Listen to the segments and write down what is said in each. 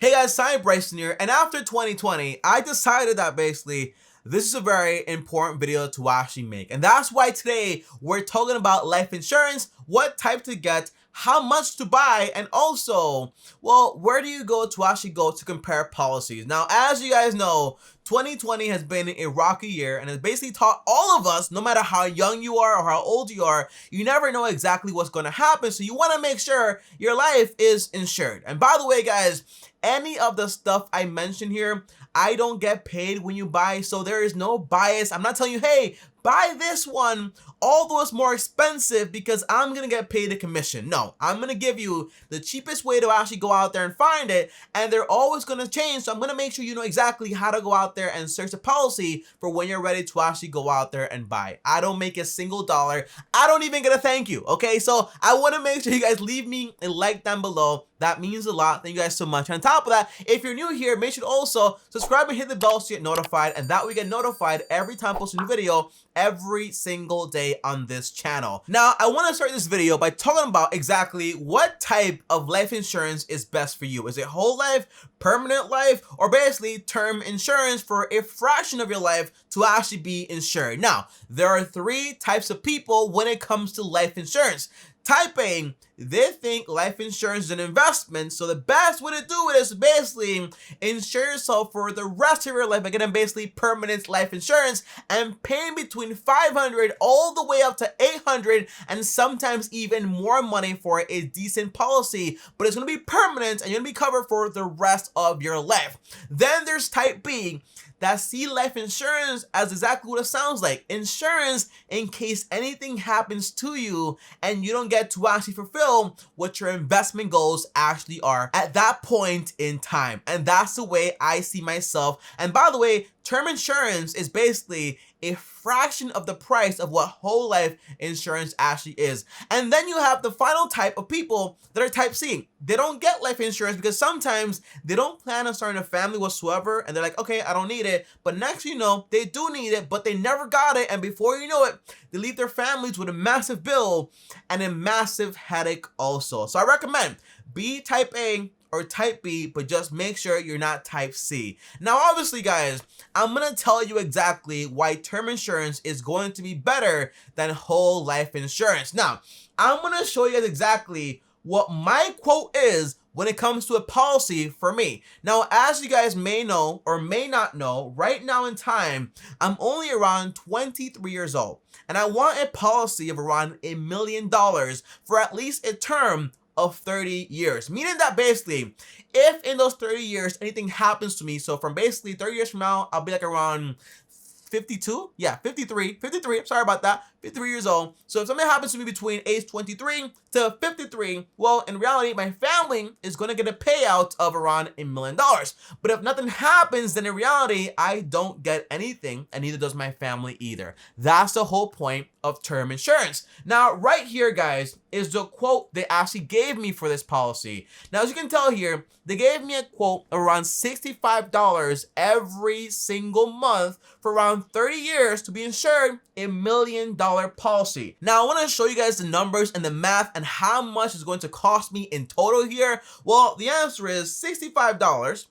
Hey guys, TommyBryson here, and after 2020, I decided that basically this is a very important video to actually make. And that's why today we're talking about life insurance, what type to get, how much to buy, and also, well, where do you go to actually go to compare policies? Now, as you guys know, 2020 has been a rocky year and has basically taught all of us, no matter how young you are or how old you are, you never know exactly what's going to happen. So you want to make sure your life is insured. And by the way, guys, any of the stuff I mentioned here, I don't get paid when you buy, so there is no bias. I'm not telling you, hey, buy this one, although it's more expensive because I'm gonna get paid a commission. No, I'm gonna give you the cheapest way to actually go out there and find it, and they're always gonna change, so I'm gonna make sure you know exactly how to go out there and search a policy for when you're ready to actually go out there and buy. I don't make a single dollar. I don't even get a thank you, okay? So I wanna make sure you guys leave me a like down below. That means a lot. Thank you guys so much. On top of that, if you're new here, make sure to also subscribe and hit the bell so you get notified, and that way you get notified every time I post a new video every single day on this channel. Now, I want to start this video by talking about exactly what type of life insurance is best for you. Is it whole life, permanent life, or basically term insurance for a fraction of your life to actually be insured? Now, there are three types of people when it comes to life insurance. Type A, they think life insurance is an investment, so the best way to do it is basically insure yourself for the rest of your life by getting basically permanent life insurance and paying between $500 all the way up to $800 and sometimes even more money for a decent policy, but it's going to be permanent and you're going to be covered for the rest of your life. Then there's type B, that see life insurance as exactly what it sounds like. Insurance in case anything happens to you and you don't get to actually fulfill what your investment goals actually are at that point in time. And that's the way I see myself. And by the way, term insurance is basically a fraction of the price of what whole life insurance actually is. And then you have the final type of people that are type C. They don't get life insurance because sometimes they don't plan on starting a family whatsoever, and they're like, okay, I don't need it. But next you know, they do need it, but they never got it. And before you know it, they leave their families with a massive bill and a massive headache also. So I recommend be type A or type B, but just make sure you're not type C. Now, obviously, guys, I'm gonna tell you exactly why term insurance is going to be better than whole life insurance. Now, I'm gonna show you guys exactly what my quote is when it comes to a policy for me. Now, as you guys may know or may not know, right now in time, I'm only around 23 years old, and I want a policy of around $1 million for at least a term of 30 years, meaning that basically if in those 30 years anything happens to me, so from basically 30 years from now I'll be like around 52, yeah, 53, sorry about that, 53 years old. So if something happens to me between age 23 to 53, well, in reality, my family is going to get a payout of around $1 million. But if nothing happens, then in reality, I don't get anything, and neither does my family either. That's the whole point of term insurance. Now, right here, guys, is the quote they actually gave me for this policy. Now, as you can tell here, they gave me a quote around $65 every single month for around 30 years to be insured $1 million policy. Now, I want to show you guys the numbers and the math and how much it's going to cost me in total here. Well, the answer is $65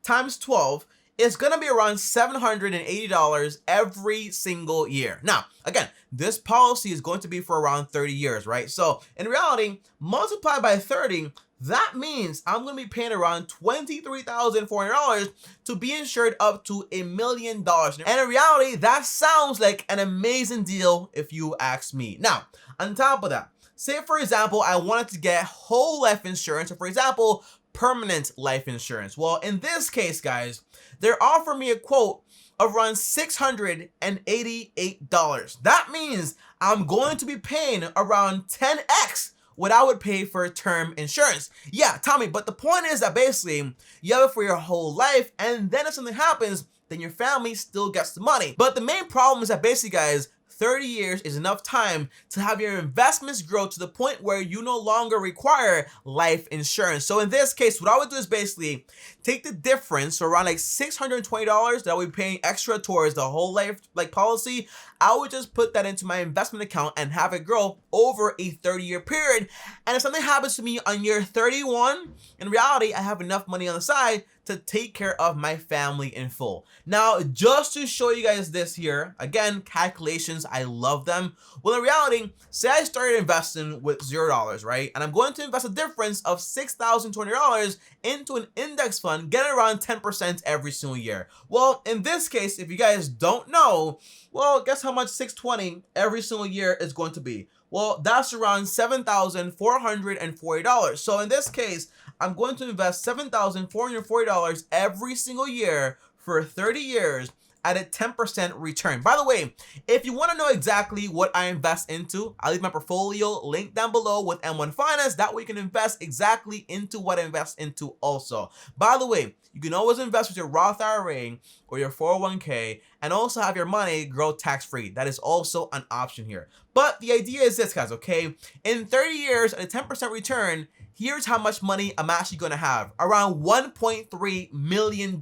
times 12 is going to be around $780 every single year. Now, again, this policy is going to be for around 30 years, right? So in reality, multiplied by 30, that means I'm going to be paying around $23,400 to be insured up to $1 million. And in reality, that sounds like an amazing deal if you ask me. Now, on top of that, say for example, I wanted to get whole life insurance, or for example, permanent life insurance. Well, in this case, guys, they're offering me a quote of around $688. That means I'm going to be paying around 10x what I would pay for term insurance. Yeah, Tommy, but the point is that basically you have it for your whole life, and then if something happens, then your family still gets the money. But the main problem is that basically, guys, 30 years is enough time to have your investments grow to the point where you no longer require life insurance. So in this case, what I would do is basically take the difference, so around like $620 that I would be paying extra towards the whole life policy. I would just put that into my investment account and have it grow over a 30-year period. And if something happens to me on year 31, in reality, I have enough money on the side to take care of my family in full. Now, just to show you guys this here, again, calculations, I love them. Well, in reality, say I started investing with $0, right? And I'm going to invest a difference of $6,200 into an index fund, getting around 10% every single year. Well, in this case, if you guys don't know, well, guess how much 620 every single year is going to be? Well, that's around $7,440. So in this case, I'm going to invest $7,440 every single year for 30 years at a 10% return. By the way, if you want to know exactly what I invest into, I'll leave my portfolio link down below with M1 Finance. That way you can invest exactly into what I invest into also. By the way, you can always invest with your Roth IRA or your 401k and also have your money grow tax-free. That is also an option here. But the idea is this, guys, okay? In 30 years at a 10% return, here's how much money I'm actually going to have, around $1.3 million.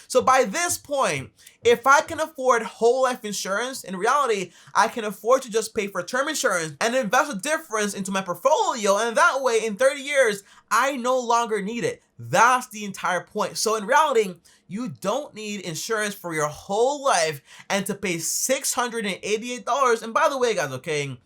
So by this point, if I can afford whole life insurance, in reality, I can afford to just pay for term insurance and invest a difference into my portfolio. And that way, in 30 years, I no longer need it. That's the entire point. So in reality, you don't need insurance for your whole life and to pay $688. And by the way, guys, okay,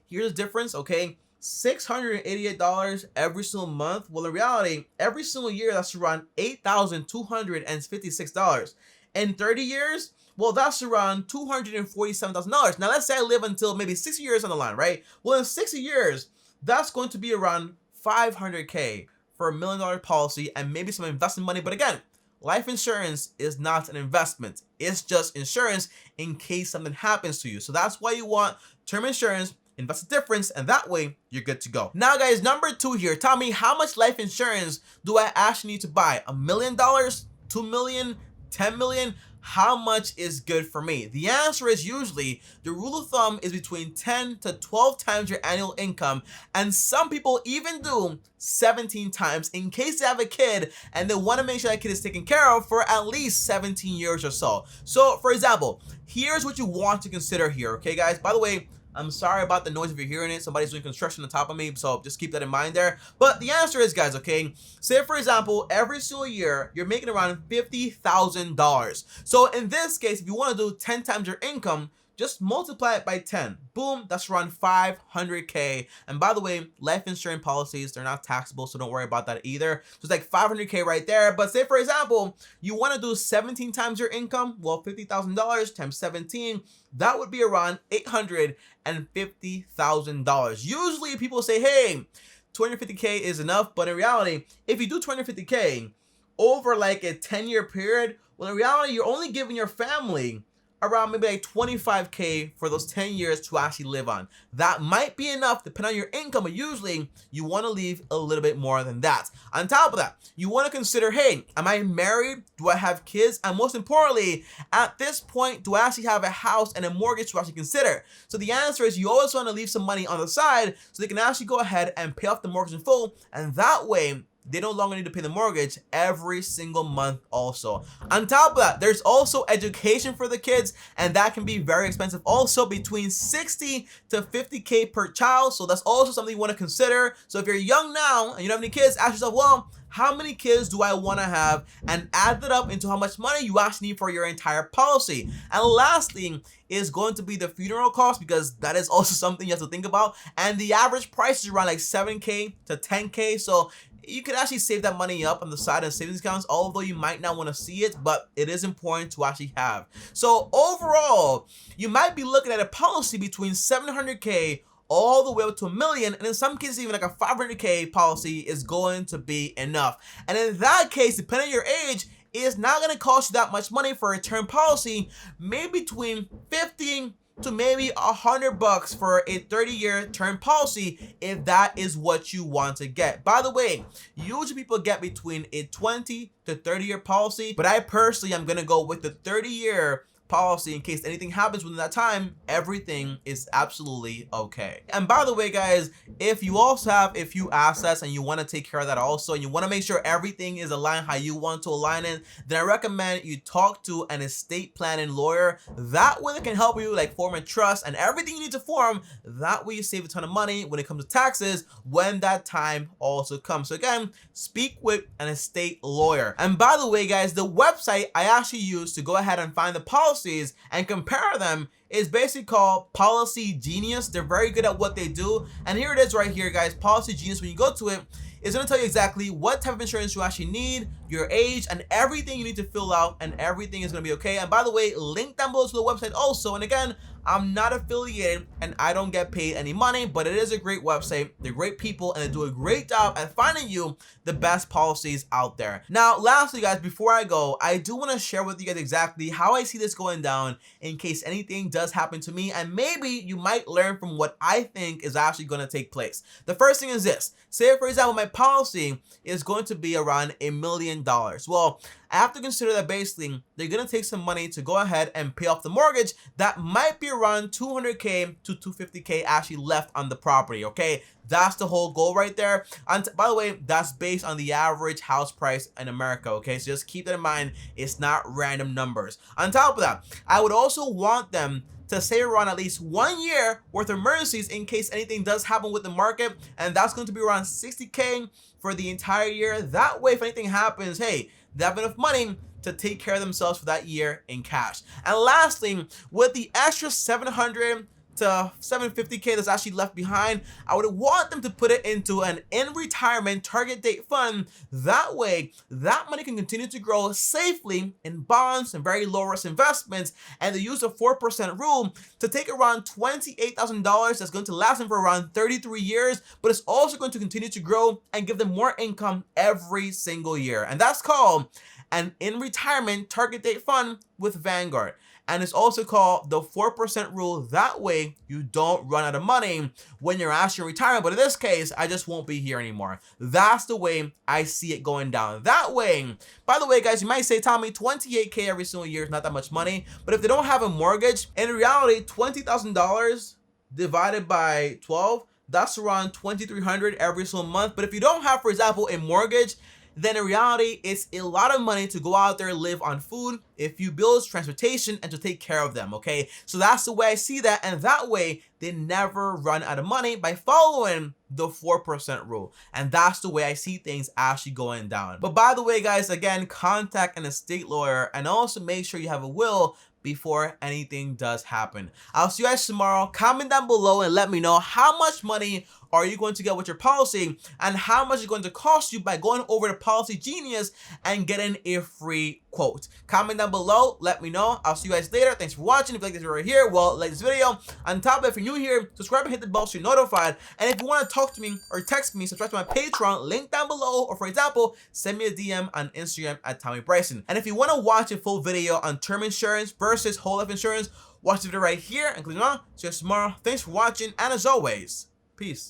here's the difference, okay? $688 every single month. Well, in reality, every single year, that's around $8,256. In 30 years, well, that's around $247,000. Now, let's say I live until maybe 60 years on the line, right? Well, in 60 years, that's going to be around $500K for $1 million policy and maybe some investment money. But again, life insurance is not an investment. It's just insurance in case something happens to you. So that's why you want term insurance, invest the difference, and that way you're good to go. Now, guys, number 2 here. Tell me, how much life insurance do I actually need to buy? $1 million, $2 million, 10 million? How much is good for me? The answer is usually the rule of thumb is between 10 to 12 times your annual income, and some people even do 17 times in case they have a kid and they want to make sure that kid is taken care of for at least 17 years or so. So, for example, here's what you want to consider here, okay, guys? By the way, I'm sorry about the noise if you're hearing it. Somebody's doing construction on top of me, so just keep that in mind there. But the answer is, guys, okay, say, for example, every single year, you're making around $50,000. So in this case, if you want to do 10 times your income, just multiply it by 10. Boom, that's around $500K. And by the way, life insurance policies, they're not taxable, so don't worry about that either. So it's like $500K right there. But say, for example, you want to do 17 times your income. Well, $50,000 times 17, that would be around $850,000. Usually people say, hey, 250K is enough. But in reality, if you do 250K over like a 10-year period, well, in reality, you're only giving your family around maybe like 25K for those 10 years to actually live on. That might be enough depending on your income, but usually you want to leave a little bit more than that. On top of that, you want to consider, hey, am I married? Do I have kids? And most importantly, at this point, do I actually have a house and a mortgage to actually consider? So the answer is you always want to leave some money on the side so they can actually go ahead and pay off the mortgage in full, and that way they no longer need to pay the mortgage every single month also. On top of that, there's also education for the kids, and that can be very expensive also, between 60 to 50K per child. So that's also something you want to consider. So if you're young now and you don't have any kids, ask yourself, well, how many kids do I want to have, and add that up into how much money you actually need for your entire policy. And lastly is going to be the funeral cost, because that is also something you have to think about. And the average price is around like 7K to 10K. So you could actually save that money up on the side of savings accounts, although you might not want to see it, but it is important to actually have. So overall, you might be looking at a policy between 700K all the way up to $1 million, and in some cases even like a 500K policy is going to be enough. And in that case, depending on your age, it's not going to cost you that much money for a term policy, maybe between 15 to maybe $100 for a 30-year term policy, if that is what you want to get. By the way, usually people get between a 20 to 30-year policy, but I personally am gonna go with the 30-year policy in case anything happens within that time, everything is absolutely okay. And by the way, guys, if you also have a few assets and you want to take care of that also, and you want to make sure everything is aligned how you want to align it, then I recommend you talk to an estate planning lawyer. That way they can help you like form a trust and everything you need to form. That way you save a ton of money when it comes to taxes when that time also comes. So again, speak with an estate lawyer. And by the way, guys, the website I actually use to go ahead and find the policies and compare them is basically called Policy Genius. They're very good at what they do. And here it is right here, guys. Policy Genius, when you go to it, it's going to tell you exactly what type of insurance you actually need, your age, and everything you need to fill out, and everything is going to be okay. And by the way, link down below to the website also. And again, I'm not affiliated and I don't get paid any money, but it is a great website. They're great people and they do a great job at finding you the best policies out there. Now, lastly, guys, before I go, I do want to share with you guys exactly how I see this going down in case anything does happen to me, and maybe you might learn from what I think is actually going to take place. The first thing is this. Say, for example, my policy is going to be around $1 million. Well, I have to consider that basically they're going to take some money to go ahead and pay off the mortgage that might be around $200K to $250K actually left on the property, okay? That's the whole goal right there. And by the way, that's based on the average house price in America, okay? So just keep that in mind. It's not random numbers. On top of that, I would also want them to save around at least 1 year worth of emergencies in case anything does happen with the market, and that's going to be around $60K for the entire year. That way, if anything happens, hey, they have enough money to take care of themselves for that year in cash. And lastly, with the extra $700 to $750K that's actually left behind, I would want them to put it into an in-retirement target date fund. That way, that money can continue to grow safely in bonds and very low risk investments, and they use the 4% rule to take around $28,000 that's going to last them for around 33 years, but it's also going to continue to grow and give them more income every single year. And that's called an in-retirement target date fund with Vanguard. And it's also called the 4% rule. That way you don't run out of money when you're actually retiring. But in this case, I just won't be here anymore. That's the way I see it going down. That way, by the way, guys, you might say, Tommy, $28K every single year is not that much money. But if they don't have a mortgage, in reality, $20,000 divided by 12, that's around $2,300 every single month. But if you don't have, for example, a mortgage, then in reality, it's a lot of money to go out there and live on food, a few bills, transportation, and to take care of them, okay? So that's the way I see that, and that way, they never run out of money by following the 4% rule. And that's the way I see things actually going down. But by the way, guys, again, contact an estate lawyer and also make sure you have a will before anything does happen. I'll see you guys tomorrow. Comment down below and let me know how much money are you going to get with your policy and how much it's going to cost you by going over to Policy Genius and getting a free quote. Comment down below, let me know. I'll see you guys later. Thanks for watching. If you like this video right here, well, like this video. On top of it, if you're new here, subscribe and hit the bell so you're notified. And if you want to talk to me or text me, subscribe to my Patreon, link down below. Or for example, send me a DM on Instagram at TommyBryson. And if you want to watch a full video on term insurance versus whole life insurance, watch the video right here and click on. See you guys tomorrow. Thanks for watching, and as always, peace.